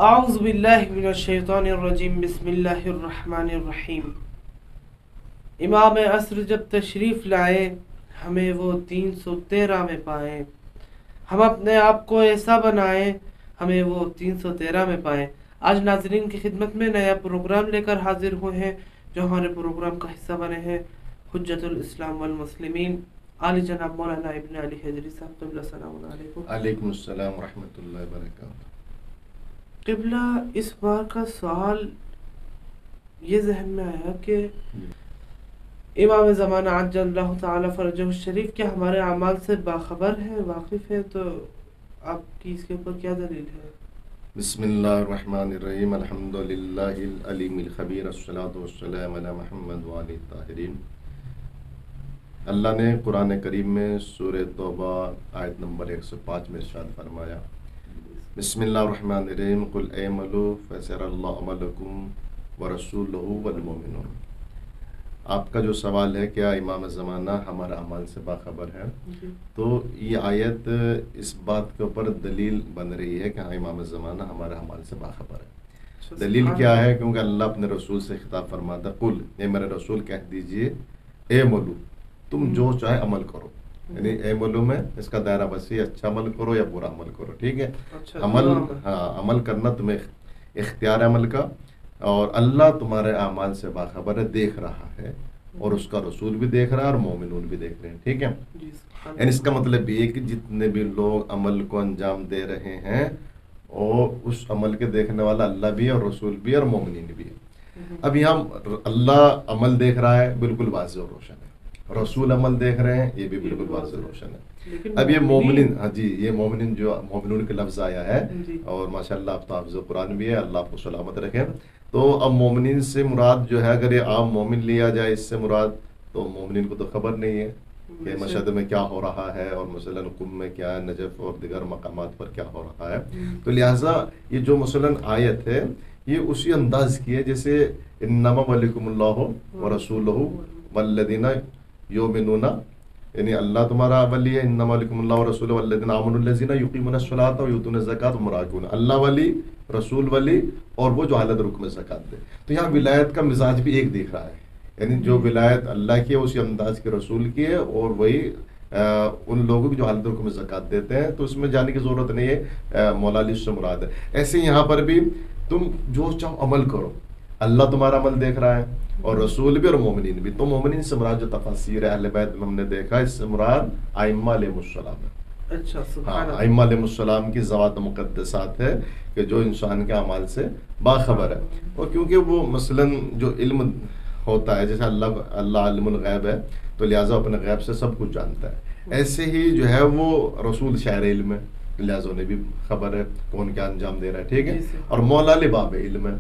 اعوذ باللہ من الشیطان الرجیم بسم اللہ الرحمن الرحیم۔ امام عصر جب تشریف لائے ہمیں وہ 313 میں پائیں، ہم اپنے آپ کو ایسا بنائیں ہمیں وہ 313 میں پائیں۔ آج ناظرین کی خدمت میں نیا پروگرام لے کر حاضر ہوئے ہیں جو ہمارے پروگرام کا حصہ بنے ہیں حجت الاسلام والمسلمین علی جناب مولانا ابن علی حیدری صاحب۔ قبلہ السلام علیکم۔ علیکم السلام ورحمۃ اللہ وبرکاتہ۔ قبلہ اس بار کا سوال یہ ذہن میں آیا کہ امام زمانہ عجل اللہ تعالی فرجہ الشریف کیا ہمارے اعمال سے باخبر ہے، واقف ہے؟ تو آپ کی اس کے اوپر کیا دلیل ہے؟ بسم اللہ الرحمن الرحیم، الحمد للہ العلیم الخبیر، الصلاۃ والسلام علی محمد وعلی الطاہرین۔ اللہ نے قرآن کریم میں سورہ توبہ آیت نمبر 105 میں ارشاد فرمایا، بسم اللہ الرحمن الرحیم، قل اعملوا فسيرى اللہ عملکم ورسولہ والمؤمنون۔ آپ کا جو سوال ہے کیا امام زمانہ ہمارا اعمال سے باخبر ہے، تو یہ آیت اس بات کے اوپر دلیل بن رہی ہے کہ ہاں امام زمانہ ہمارا اعمال سے باخبر ہے۔ دلیل کیا ہے؟ کیونکہ اللہ اپنے رسول سے خطاب فرماتا، قل اے میرے رسول کہہ دیجئے اعملوا، تم جو چاہے عمل کرو، یعنی اعملوا میں اس کا دائرہ وسیع، اچھا عمل کرو یا برا عمل کرو، ٹھیک ہے؟ عمل کرنا تمہیں اختیار عمل کا، اور اللہ تمہارے اعمال سے باخبر ہے، دیکھ رہا ہے، اور اس کا رسول بھی دیکھ رہا ہے اور مومنون بھی دیکھ رہے ہیں، ٹھیک ہے؟ یعنی اس کا مطلب یہ کہ جتنے بھی لوگ عمل کو انجام دے رہے ہیں اور اس عمل کے دیکھنے والا اللہ بھی ہے اور رسول بھی ہے اور مومنین بھی ہے۔ اب یہاں اللہ عمل دیکھ رہا ہے، بالکل واضح اور روشن ہے، رسول عمل دیکھ رہے ہیں، یہ بھی بالکل واضح اور روشن ہے۔ اب یہ مومنین، ہاں جی، یہ مومنین جو مومنون کے لفظ آیا ہے، اور ماشاءاللہ آپ تو حافظ قرآن بھی ہے، اللہ آپ کو سلامت رکھے۔ تو اب مومنین سے مراد جو ہے، اگر یہ عام مومن لیا جائے اس سے مراد، تو مومنین کو تو خبر نہیں ہے کہ مشہد میں کیا ہو رہا ہے، اور مثلاً قم میں کیا ہے، نجف اور دیگر مقامات پر کیا ہو رہا ہے۔ تو لہٰذا یہ جو مثلاً آیت ہے یہ اسی انداز کی ہے جیسے انما ولیکم اللہ ورسولہ والذین یؤمنون، یعنی اللہ تمہارا ولی ہے، انما ولیکم اللہ ورسولہ والذین آمنوا الذین یقیمون الصلاۃ ویؤتون الزکاۃ وراکعون، اللہ ولی، رسول ولی، اور وہ جو حالت رکوع میں زکات دے۔ تو یہاں ولایت کا مزاج بھی ایک دکھ رہا ہے، یعنی جو ولایت اللہ کی ہے اسی انداز کے رسول کی ہے، اور وہی ان لوگوں کی جو حالت رکوع میں زکات دیتے ہیں، تو اس میں جانے کی ضرورت نہیں ہے، مولا علی سے مراد ہے۔ ایسے یہاں پر بھی تم جو چاہو عمل کرو، اللہ تمہارا عمل دیکھ رہا ہے اور رسول بھی اور مومنین بھی۔ تو مومنین سے مراد جو تفاسیر اہل بیت میں ہم نے دیکھا، اس سے مراد ائمہ علیہ السلام ہے۔ اچھا، ہاں، ائمہ علیہ السلام کی ذوات مقدسات ہے کہ جو انسان کے اعمال سے باخبر ہے، اور کیونکہ وہ مثلاً جو علم ہوتا ہے، جیسے اللہ عالم الغیب ہے، تو لہٰذا اپنے غیب سے سب کچھ جانتا ہے، ایسے ہی جو ہے وہ رسول شاعر علم ہے، لہٰذا انہیں بھی خبر ہے کون کیا انجام دے رہا ہے، ٹھیک ہے؟ اور مولا علی باب علم ہے،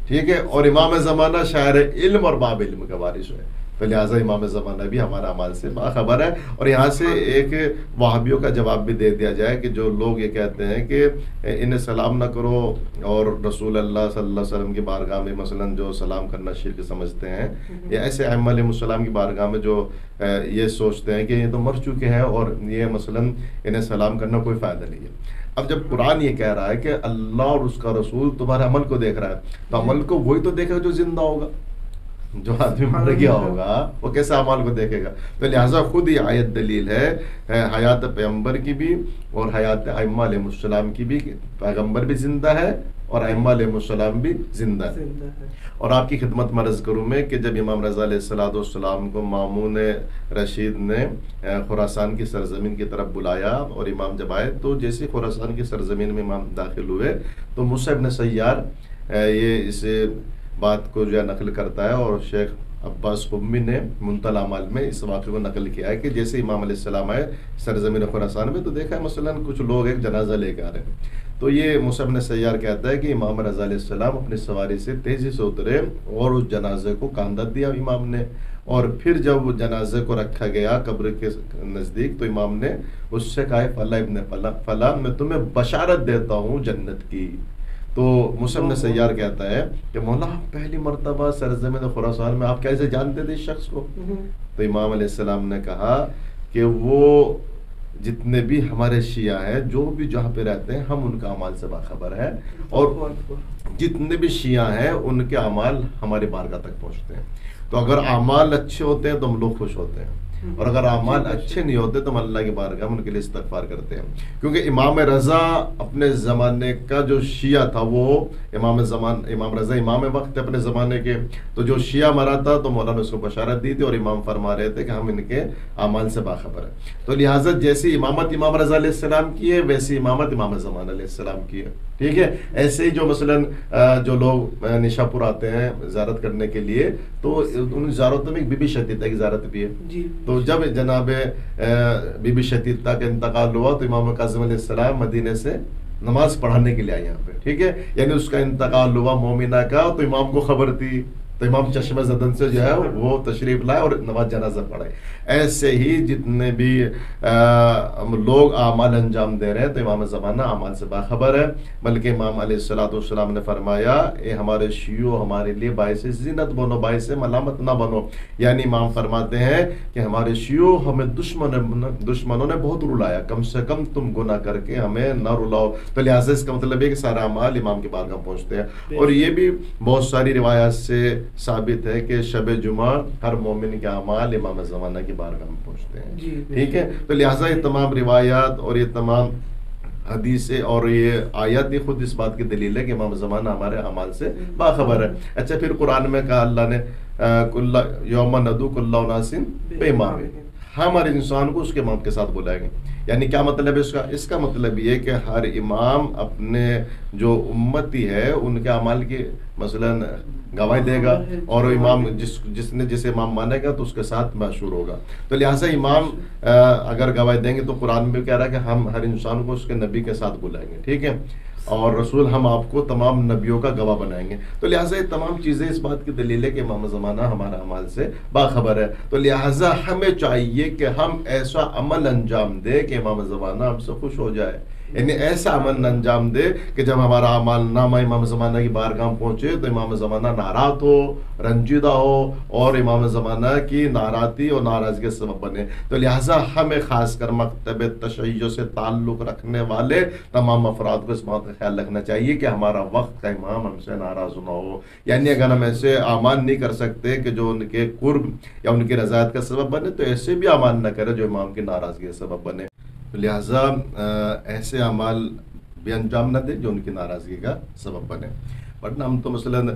ٹھیک ہے؟ اور امام زمانہ شاعر علم اور باب علم کا وارث ہے، تو لہٰذا امام زمانہ بھی ہمارا اعمال سے باخبر ہے۔ اور یہاں سے ایک وہابیوں کا جواب بھی دے دیا جائے کہ جو لوگ یہ کہتے ہیں کہ انہیں سلام نہ کرو، اور رسول اللہ صلی اللہ علیہ وسلم کی بارگاہ میں مثلاً جو سلام کرنا شرک سمجھتے ہیں، یا ایسے ائمہ علیہ السلام کی بارگاہ میں جو یہ سوچتے ہیں کہ یہ تو مر چکے ہیں اور یہ مثلاً انہیں سلام کرنا کوئی فائدہ نہیں ہے۔ اب جب قرآن یہ کہہ رہا ہے کہ اللہ اور اس کا رسول تمہارے عمل کو دیکھ رہا ہے، تو عمل کو وہی تو دیکھے گا جو زندہ ہوگا، جو آدمی مر گیا ہوگا وہ کیسے اعمال کو دیکھے گا؟ تو لہٰذا خود یہ آیت دلیل ہے حیات پیغمبر کی بھی اور حیات ائمہ علیہ السلام کی بھی، کہ پیغمبر بھی زندہ ہے اور ائمہ علیہ السلام بھی زندہ ہے۔ اور آپ کی خدمت میں عرض کروں میں کہ جب امام رضا علیہ السلام کو مامون رشید نے خراسان کی سرزمین کی طرف بلایا، اور امام جب آئے تو جیسے خراسان کی سرزمین میں امام داخل ہوئے، تو موسیٰ ابن سیار یہ اس بات کو جو ہے نقل کرتا ہے، اور شیخ عباس قمی نے منتهى الاعمال میں اس واقعے کو نقل کیا ہے کہ جیسے امام علیہ السلام آئے سرزمین خراسان میں، تو دیکھا ہے مثلاً کچھ لوگ ایک جنازہ لے کے آ رہے ہیں، تو یہ موسیٰ ابن سیار کہتا ہے کہ امام رضا علیہ السلام اپنی سواری سے تیزی سے اترے اور اس جنازے کو کاندھا دیا امام نے، اور پھر جب وہ جنازے کو رکھا گیا قبر کے نزدیک، تو امام نے اس سے کہا فلاں ابن فلاں، میں تمہیں بشارت دیتا ہوں جنت کی۔ تو موسیٰ ابن سیار کہتا ہے کہ مولا پہلی مرتبہ سرزمین خراسان میں آپ کیسے جانتے تھے اس شخص کو؟ تو امام علیہ السلام نے کہا کہ وہ جتنے بھی ہمارے شیعہ ہیں جو بھی جہاں پہ رہتے ہیں ہم ان کا اعمال سے باخبر ہیں، اور جتنے بھی شیعہ ہیں ان کے اعمال ہمارے بارگاہ تک پہنچتے ہیں. تو اگر اعمال اچھے ہوتے ہیں تو ہم لوگ خوش ہوتے ہیں، اور اگر اعمال اچھے نہیں ہوتے تو ہم اللہ کی بارگاہ میں ان کے لیے استغفار کرتے ہیں. کیونکہ امام رضا اپنے زمانے کا جو شیعہ تھا وہ امام رضا امام وقت اپنے زمانے کے، تو جو شیعہ مرا تھا تو مولانا اس کو بشارت دی تھی اور امام فرما رہے تھے کہ ہم ان کے اعمال سے باخبر ہیں. تو لہٰذا جیسی امامت امام رضا علیہ السلام کی ہے ویسی امامت امام زمان علیہ السلام کی ہے. ٹھیک ہے. ایسے ہی جو مثلاً جو لوگ نشا پور آتے ہیں زیارت کرنے کے لیے تو ان زیارتوں میں ایک بی بی شتیتہ کی زیارت بھی ہے. تو جب جناب بی بی شتیتہ کا انتقال ہوا تو امام کاظم علیہ السلام مدینے سے نماز پڑھانے کے لیے آئے یہاں پہ. ٹھیک ہے. یعنی اس کا انتقال ہوا مومنہ کا تو امام کو خبر تھی تو امام چشمہ زدن سے جو ہے وہ تشریف لائے اور نماز جنازہ پڑھے. ایسے ہی جتنے بھی لوگ اعمال انجام دے رہے ہیں تو امام زمانہ اعمال سے باخبر ہے. بلکہ امام علیہ السلام نے فرمایا اے ہمارے شیعو ہمارے لیے باعث زینت بنو، باعث ملامت نہ بنو. یعنی امام فرماتے ہیں کہ ہمارے شیعو ہمیں دشمنوں نے بہت رلایا، کم سے کم تم گناہ کر کے ہمیں نہ رلاؤ. تو لہٰذا اس کا مطلب ہے کہ سارا اعمال امام کے بارگاہ پہنچتے ہیں. اور یہ بھی بہت ساری روایات سے ثابت ہے کہ شب جمعہ ہر مومن کے اعمال امام زمانہ کی بارگاہ میں پہنچتے ہیں. ٹھیک ہے. تو لہٰذا یہ تمام روایات اور یہ تمام حدیثیں اور یہ آیات بھی خود اس بات کی دلیل ہے کہ امام زمانہ ہمارے اعمال سے باخبر ہے. اچھا پھر قرآن میں کہا اللہ نے یوم ندعو کل اناس بامام، ہم ہر انسان کو اس کے امام کے ساتھ بلائیں گے. یعنی کیا مطلب ہے اس کا مطلب یہ کہ ہر امام اپنے جو امتی ہے ان کے اعمال کی مثلاً گواہی دے گا، اور امام جس نے جسے امام مانے گا تو اس کے ساتھ مشہور ہوگا. تو لہٰذا امام اگر گواہی دیں گے تو قرآن میں کہہ رہا ہے کہ ہم ہر انسان کو اس کے نبی کے ساتھ بلائیں گے. ٹھیک ہے. اور رسول ہم آپ کو تمام نبیوں کا گواہ بنائیں گے. تو لہٰذا یہ تمام چیزیں اس بات کی دلیل ہے کہ امام زمانہ ہمارا اعمال سے باخبر ہے. تو لہٰذا ہمیں چاہیے کہ ہم ایسا عمل انجام دے کہ امام زمانہ ہم سے خوش ہو جائے. یعنی ایسا عمل انجام دے کہ جب ہمارا اعمال نامہ امام زمانہ کی بارگاہ پہنچے تو امام زمانہ ناراض ہو، رنجیدہ ہو، اور امام زمانہ کی ناراضی اور ناراضگی کا سبب بنے. تو لہٰذا ہمیں خاص کر مکتب تشیع سے تعلق رکھنے والے تمام افراد کو اس بات کا خیال رکھنا چاہیے کہ ہمارا وقت کا امام ہم سے ناراض نہ ہو. یعنی اگر ہم ایسے اعمال نہیں کر سکتے کہ جو ان کے قرب یا ان کی رضایت کا سبب بنے تو ایسے بھی اعمال نہ کرے جو امام کی ناراضگی کا سبب بنے. لہٰذا ایسے اعمال بھی انجام نہ دیں جو ان کی ناراضگی کا سبب بنے. ورنہ ہم تو مثلاً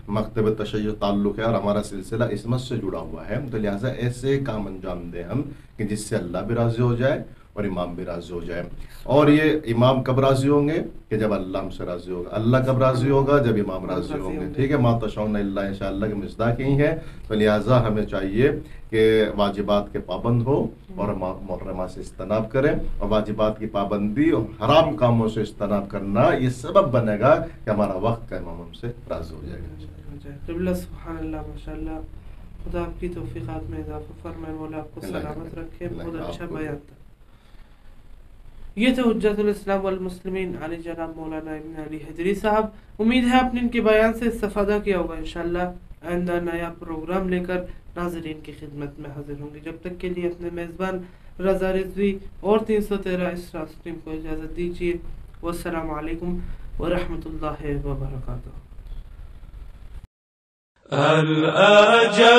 مکتب تشیع تعلق ہے اور ہمارا سلسلہ عصمت سے جڑا ہوا ہے، تو لہٰذا ایسے کام انجام دیں ہم کہ جس سے اللہ بھی راضی ہو جائے اور امام بھی راضی ہو جائے. اور یہ امام کب راضی ہوں گے کہ جب اللہ ہم سے راضی ہوگا. اللہ کب راضی ہوگا؟ جب امام راضی ہوں گے. ٹھیک ہے. ما تشاءون الا ان شاء اللہ کے مصداق ہی ہے. تو لہٰذا ہمیں چاہیے کہ واجبات کے پابند ہو اور محرمات سے اجتناب کریں، اور واجبات کی پابندی اور حرام کاموں سے اجتناب کرنا یہ سبب بنے گا کہ ہمارا وقت کا امام ہم سے راضی ہو جائے گا. سبحان اللہ، ماشاء اللہ. خدا آپ کی توفیقات میں اضافہ فرمائے، مولا آپ کو سلامت رکھے. بہت اچھا بیان تھا. یہ تھے حجت الاسلام والمسلمین علی جناب مولانا ابن علی حجری صاحب. امید ہے آپ نے ان کے بیان سے استفادہ کیا ہوگا. انشاءاللہ آئندہ نیا پروگرام لے کر ناظرین کی خدمت میں حاضر ہوں گے. جب تک کے لیے اپنے میزبان رضا رضوی اور 313 اسرار سٹریم کو اجازت دیجیے. والسلام علیکم ورحمۃ اللہ وبرکاتہ. الأجل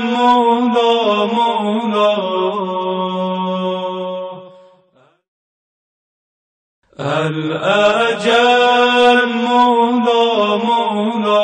مولا مولا، الأجل مولا مولا.